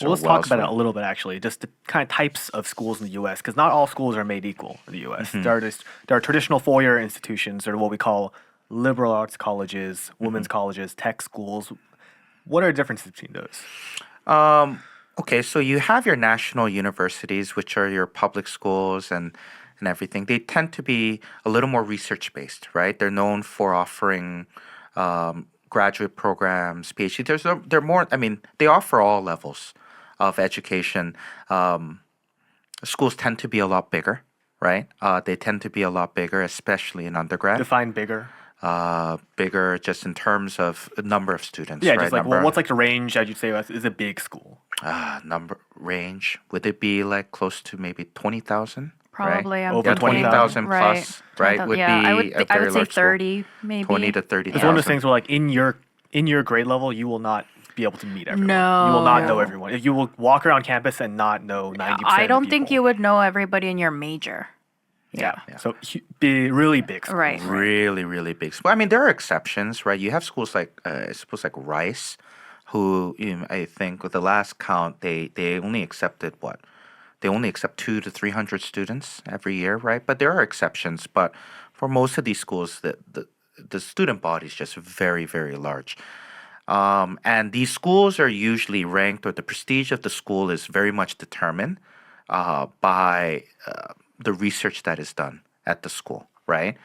Well, or let's talk about it a Wellsville. little bit actually, just the kind of types of schools in the U.S. because not all schools are made equal in the U.S. Hmm. There are traditional four-year institutions, or what we call liberal arts colleges, Hmm. women's colleges, tech schools. What are the differences between those? Um, okay, so you have your national universities, which are your public schools and everything. They tend to be a little more research based, right? They're known for offering graduate programs, PhD. They're more. I mean, they offer all levels of education. Um, Schools tend to be a lot bigger, right? They tend to be a lot bigger, especially in undergrad. Define bigger. Bigger just in terms of number of students, Yeah, right? just like well, what's like the range that you'd say is a big school? Number range, would it be like close to maybe 20,000, right? Probably, I'm Over Yeah, twenty thinking, thousand. 20,000 right. plus, right, 20,000. would Yeah, be a I very would say large school. 30 20 maybe. to It's one of those 30,000. things where like in your grade level, you will not be able to meet everyone. You will not know No. everyone. You will walk around campus and not know 90% I of the don't think people. you would know everybody in your major. Yeah. Yeah. So be really big schools. Right. Really, really big. Well, I mean, there are exceptions, right? You have schools like, I suppose, like Rice, who I think with the last count, they only accepted what? They only accept 200 to 300 students every year, right? But there are exceptions. But for most of these schools, the student body is just very, very large. And these schools are usually ranked, or the prestige of the school is very much determined by the research that is done at the school, right?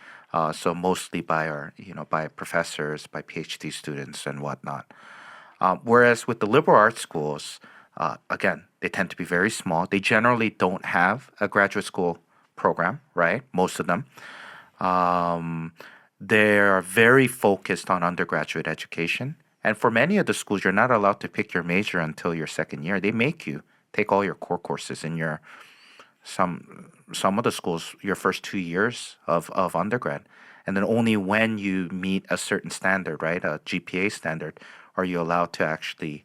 So mostly by by professors, by PhD students, and whatnot. Whereas with the liberal arts schools, again, they tend to be very small. They generally don't have a graduate school program, right? Most of them. Um, they're very focused on undergraduate education. And for many of the schools, you're not allowed to pick your major until your second year. They make you take all your core courses in your some of the schools your first 2 years of undergrad. And then only when you meet a certain standard, right, a GPA standard, are you allowed to actually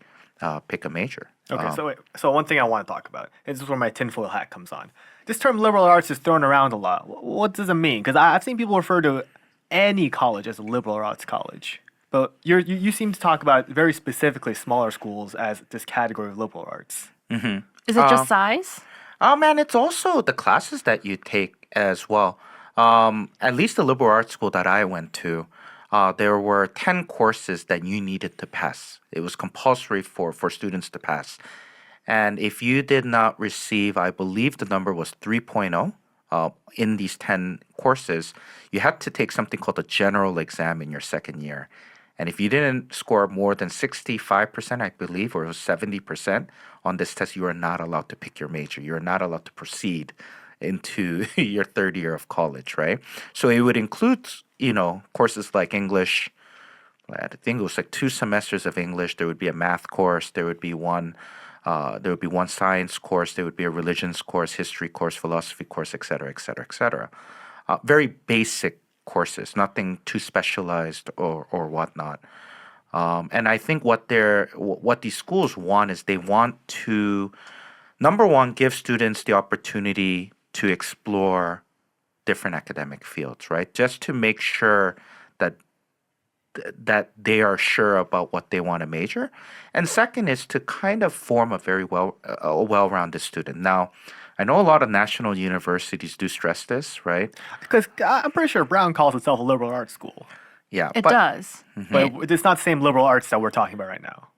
pick a major. Okay, so one thing I want to talk about. This is where my tinfoil hat comes on. This term liberal arts is thrown around a lot. What does it mean? Because I've seen people refer to any college as a liberal arts college. But you seem to talk about very specifically smaller schools as this category of liberal arts. Is it just size? Oh man, it's also the classes that you take as well. At least the liberal arts school that I went to, there were 10 courses that you needed to pass. It was compulsory for students to pass. And if you did not receive, I believe the number was 3.0 in these 10 courses, you had to take something called a general exam in your second year. And if you didn't score more than 65%, I believe, or it was 70% on this test, you are not allowed to pick your major. You are not allowed to proceed into your third year of college, right? So it would include, courses like English. I think it was like 2 semesters of English. There would be a math course. There would be one science course. There would be a religions course, history course, philosophy course, et cetera, et cetera, et cetera. Very basic courses, nothing too specialized or whatnot. And I think what these schools want is they want to, number one, give students the opportunity to explore different academic fields, right? Just to make sure that they are sure about what they want to major. And second is to kind of form a well-rounded student. Now, I know a lot of national universities do stress this, right? Because I'm pretty sure Brown calls itself a liberal arts school. Yeah, It but does. But it's not the same liberal arts that we're talking about right now.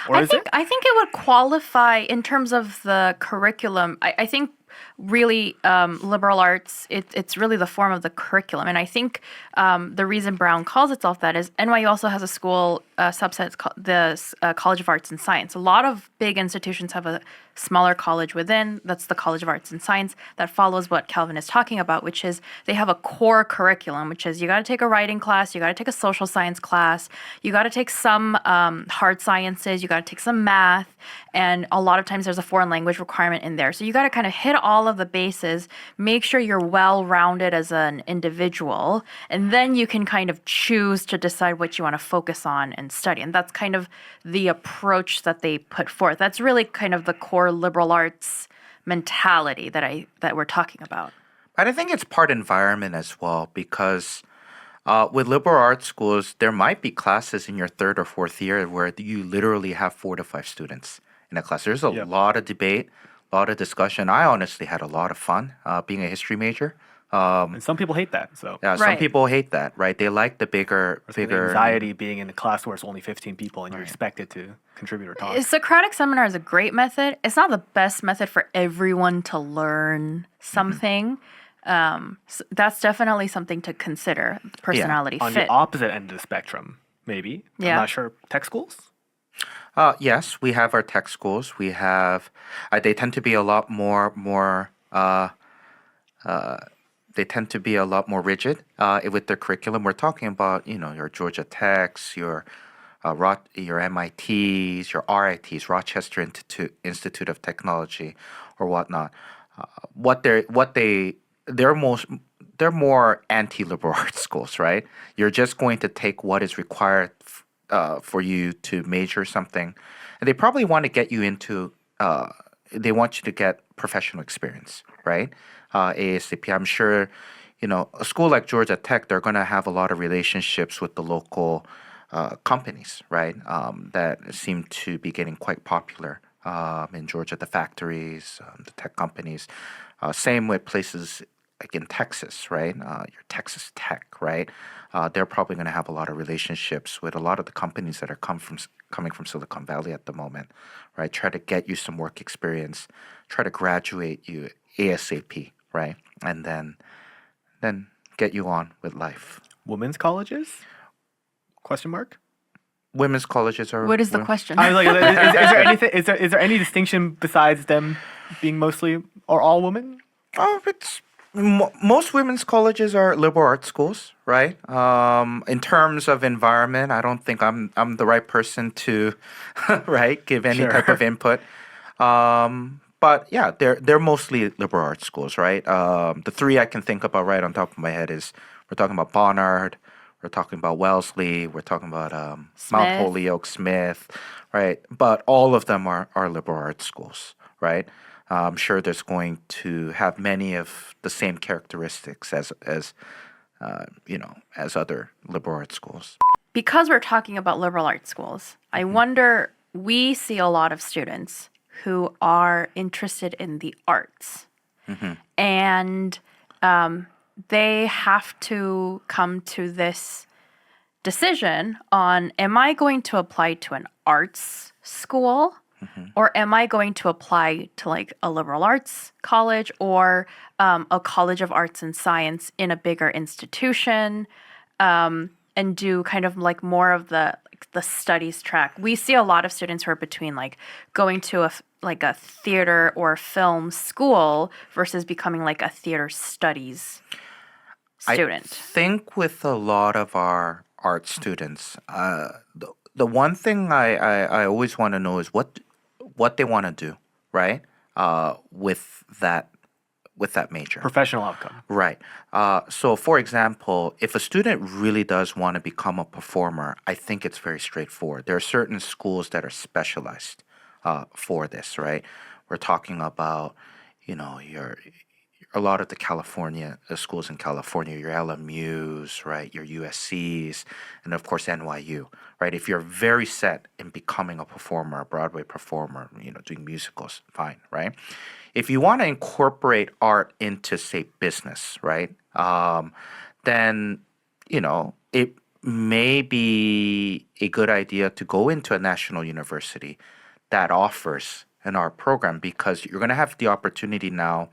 Or is it? I think it would qualify in terms of the curriculum. I think really liberal arts, it's really the form of the curriculum. And I think the reason Brown calls itself that is NYU also has a school subset, it's called the College of Arts and Science. A lot of big institutions have a smaller college within. That's the College of Arts and Science that follows what Calvin is talking about, which is they have a core curriculum, which is you got to take a writing class, you got to take a social science class, you got to take some hard sciences, you got to take some math, and a lot of times there's a foreign language requirement in there. So you got to kind of hit all of the bases, make sure you're well-rounded as an individual, and then you can kind of choose to decide what you want to focus on and study. And that's kind of the approach that they put forth. That's really kind of the core liberal arts mentality that we're talking about. But I think it's part environment as well because with liberal arts schools, there might be classes in your third or fourth year where you literally have 4 to 5 students in a class. There's a Yep. lot of debate, a lot of discussion. I honestly had a lot of fun being a history major. And some people hate that. So Yeah, some Right. people hate that, right? They like the bigger, some of the bigger anxiety being in a class where it's only 15 people and you're expected to contribute or talk. Socratic seminar is a great method. It's not the best method for everyone to learn something. That's definitely something to consider. Personality On fit. the opposite end of the spectrum, maybe. I'm Yeah. not sure. Tech schools? Yes, we have our tech schools. We have, they tend to be a lot more, they tend to be a lot more rigid with their curriculum. We're talking about, your Georgia Techs, your MITs, your RITs, Rochester Institute of Technology, or whatnot. They're most they're more anti-liberal arts schools, right? You're just going to take what is required for you to major something, and they probably want to get you into. They want you to get professional experience, right? ASAP. I'm sure, a school like Georgia Tech, they're going to have a lot of relationships with the local companies, right? That seem to be getting quite popular in Georgia, the factories, the tech companies. Same with places like in Texas, right? Your Texas Tech, right? They're probably going to have a lot of relationships with a lot of the companies that are coming from Silicon Valley at the moment, right? Try to get you some work experience, try to graduate you ASAP, right? And then get you on with life. Women's colleges? Question mark? Women's colleges are. What is the question? I was like, is there anything? Is there any distinction besides them being mostly or all women? Oh, most women's colleges are liberal arts schools, right? In terms of environment, I don't think I'm the right person to, right, give any Sure. type of input. But yeah, they're mostly liberal arts schools, right? The three I can think about right on top of my head is we're talking about Barnard, we're talking about Wellesley, we're talking about Mount Smith. Holyoke, Smith, right? But all of them are liberal arts schools, right? I'm sure there's going to have many of the same characteristics as as other liberal arts schools. Because we're talking about liberal arts schools, I wonder, we see a lot of students who are interested in the arts. And they have to come to this decision on, am I going to apply to an arts school? Or am I going to apply to like a liberal arts college or a college of arts and science in a bigger institution, and do kind of like more of the studies track? We see a lot of students who are between like going to a theater or film school versus becoming like a theater studies student. I think with a lot of our art students, the one thing I always want to know is what they want to do, right? With that major. Professional outcome. Right. So, for example, if a student really does want to become a performer, I think it's very straightforward. There are certain schools that are specialized for this, right? We're talking about, a lot of the California schools in California, your LMUs, right, your USCs, and of course NYU, right? If you're very set in becoming a performer, a Broadway performer, doing musicals, fine, right? If you want to incorporate art into, say, business, right, then it may be a good idea to go into a national university that offers an art program, because you're going to have the opportunity now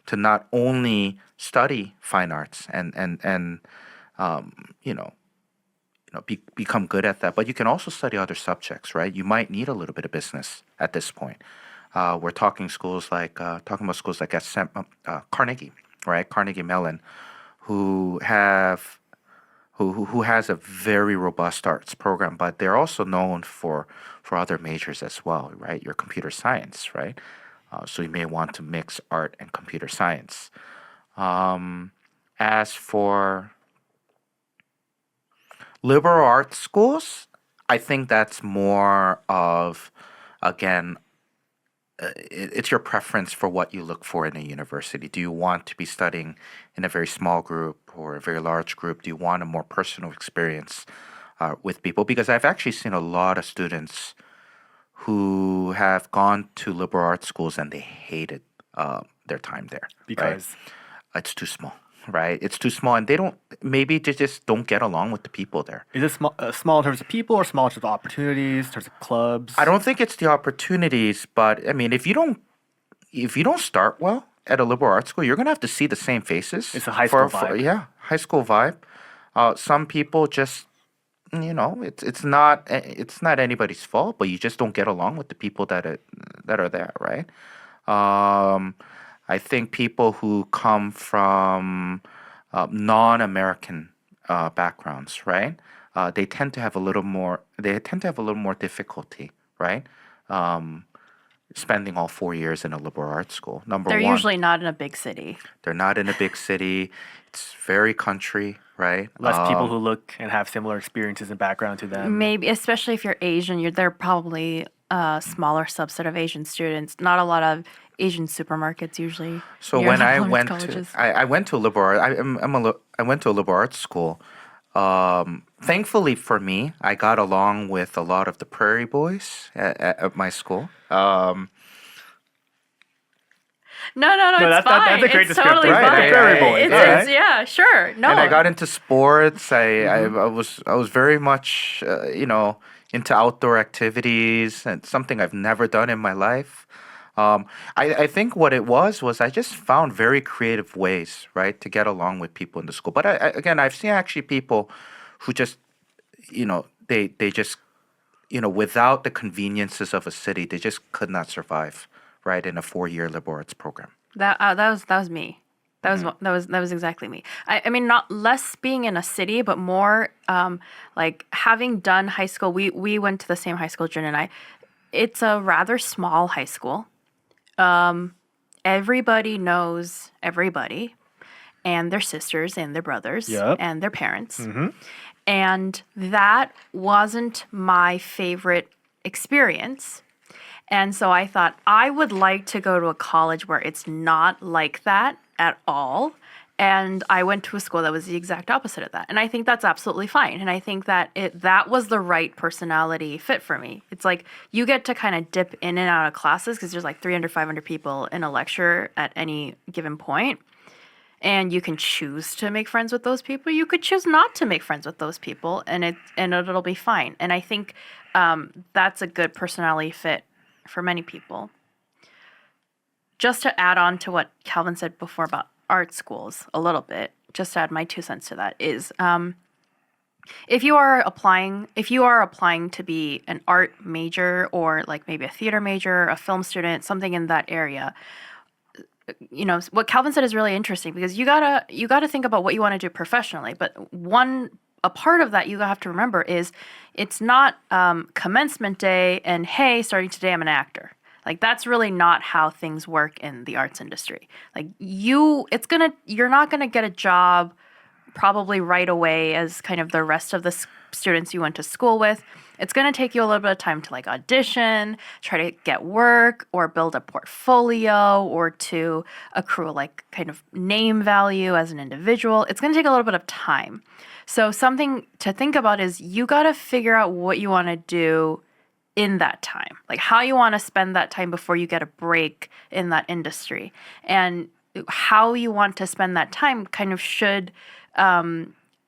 to not only study fine arts and become good at that, but you can also study other subjects, right? You might need a little bit of business at this point. We're talking about schools like Carnegie, right? Carnegie Mellon, who has a very robust arts program, but they're also known for other majors as well, right? Your computer science, right? So you may want to mix art and computer science. As for liberal arts schools, I think that's more of, again, it's your preference for what you look for in a university. Do you want to be studying in a very small group or a very large group? Do you want a more personal experience with people? Because I've actually seen a lot of students who have gone to liberal arts schools and they hated their time there. Right? Because It's too small, right? It's too small, and maybe they just don't get along with the people there. is it small in terms of people or small in terms of opportunities, in terms of clubs? I don't think it's the opportunities, but I mean, if you don't start well at a liberal arts school, you're gonna have to see the same faces. It's a high school vibe. Yeah, high school vibe. Some people just, it's not anybody's fault, but you just don't get along with the people that are there, right? I think people who come from non-American backgrounds, right? They tend to have a little more. They tend to have a little more difficulty, right? Spending all 4 years in a liberal arts school. Number They're one, usually not in a big city. they're not in a big city. It's very country, right? Less people who look and have similar experiences and background to them. Maybe, especially if you're Asian, they're probably a smaller subset of Asian students. Not a lot of Asian supermarkets usually. So near when I liberal arts went colleges. to, I went to a liberal, I went to a liberal arts school. Thankfully for me, I got along with a lot of the Prairie Boys at my school. No, it's that's fine. a great it's totally descriptor. fine. Right, Prairie Boys, It's, alright. it's, yeah, sure. No. And I got into sports. I was very much into outdoor activities, and something I've never done in my life. I think what it was I just found very creative ways, right, to get along with people in the school. But again, I've seen actually people who just, they just, without the conveniences of a city, they just could not survive, right, in a 4-year liberal arts program. That was me. That was exactly me. I mean, not less being in a city, but more like having done high school. We went to the same high school, Joon and I. It's a rather small high school. Everybody knows everybody, and their sisters and their brothers Yep. and their parents. And that wasn't my favorite experience. And so I thought I would like to go to a college where it's not like that at all. And I went to a school that was the exact opposite of that. And I think that's absolutely fine. And I think that that was the right personality fit for me. It's like you get to kind of dip in and out of classes because there's like 300, 500 people in a lecture at any given point. And you can choose to make friends with those people. You could choose not to make friends with those people, and it'll be fine. And I think that's a good personality fit for many people. Just to add on to what Calvin said before about art schools a little bit, just to add my 2 cents to that is if you are applying to be an art major or like maybe a theater major, a film student, something in that area, what Calvin said is really interesting because you gotta think about what you want to do professionally. But a part of that you have to remember is it's not commencement day and hey, starting today I'm an actor. Like that's really not how things work in the arts industry. Like you're not gonna get a job probably right away as kind of the rest of the students you went to school with. It's going to take you a little bit of time to like audition, try to get work or build a portfolio or to accrue like kind of name value as an individual. It's going to take a little bit of time. So something to think about is you got to figure out what you want to do in that time, like how you want to spend that time before you get a break in that industry. And how you want to spend that time kind of should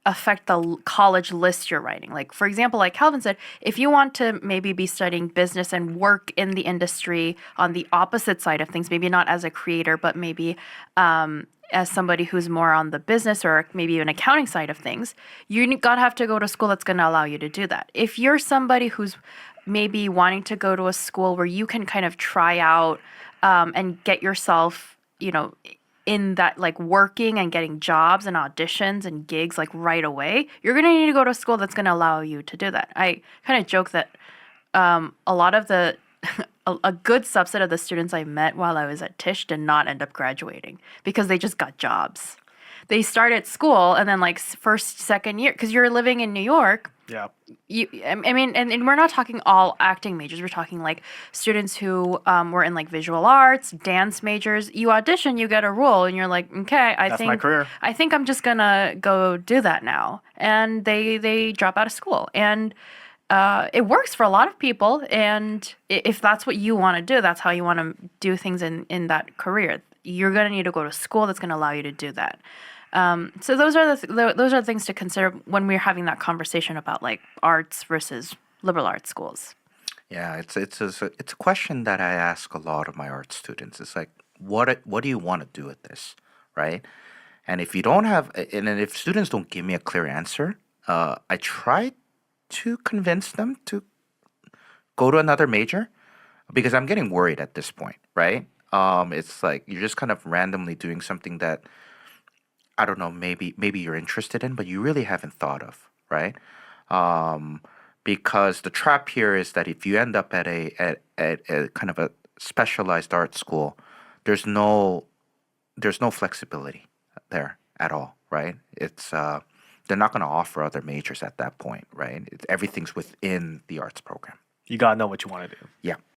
affect the college list you're writing. Like, for example, like Calvin said, if you want to maybe be studying business and work in the industry on the opposite side of things, maybe not as a creator, but maybe as somebody who's more on the business or maybe even accounting side of things, you gotta have to go to school that's going to allow you to do that. If you're somebody who's maybe wanting to go to a school where you can kind of try out and get yourself, in that like working and getting jobs and auditions and gigs like right away, you're going to need to go to a school that's going to allow you to do that. I kind of joke that a lot of a good subset of the students I met while I was at Tisch did not end up graduating because they just got jobs. They started school and then like first, second year, because you're living in New York. Yeah. I mean, and we're not talking all acting majors. We're talking like students who were in like visual arts, dance majors. You audition, you get a role, and you're like, okay, That's my career. I think I'm just gonna go do that now. And they drop out of school. And it works for a lot of people, and if that's what you want to do, that's how you want to do things in that career. You're going to need to go to school that's going to allow you to do that. So those are those are things to consider when we're having that conversation about like arts versus liberal arts schools. Yeah, it's a question that I ask a lot of my art students. It's like, what do you want to do with this, right? And if you don't have, and then if students don't give me a clear answer, I try to convince them to go to another major because I'm getting worried at this point, right? It's like you're just kind of randomly doing something that I don't know, maybe you're interested in, but you really haven't thought of, right? Um, because the trap here is that if you end up at a kind of a specialized art school, there's no there's no flexibility there at all, right? It's they're not going to offer other majors at that point, right? Everything's within the arts program. You gotta know what you want to do. Yeah.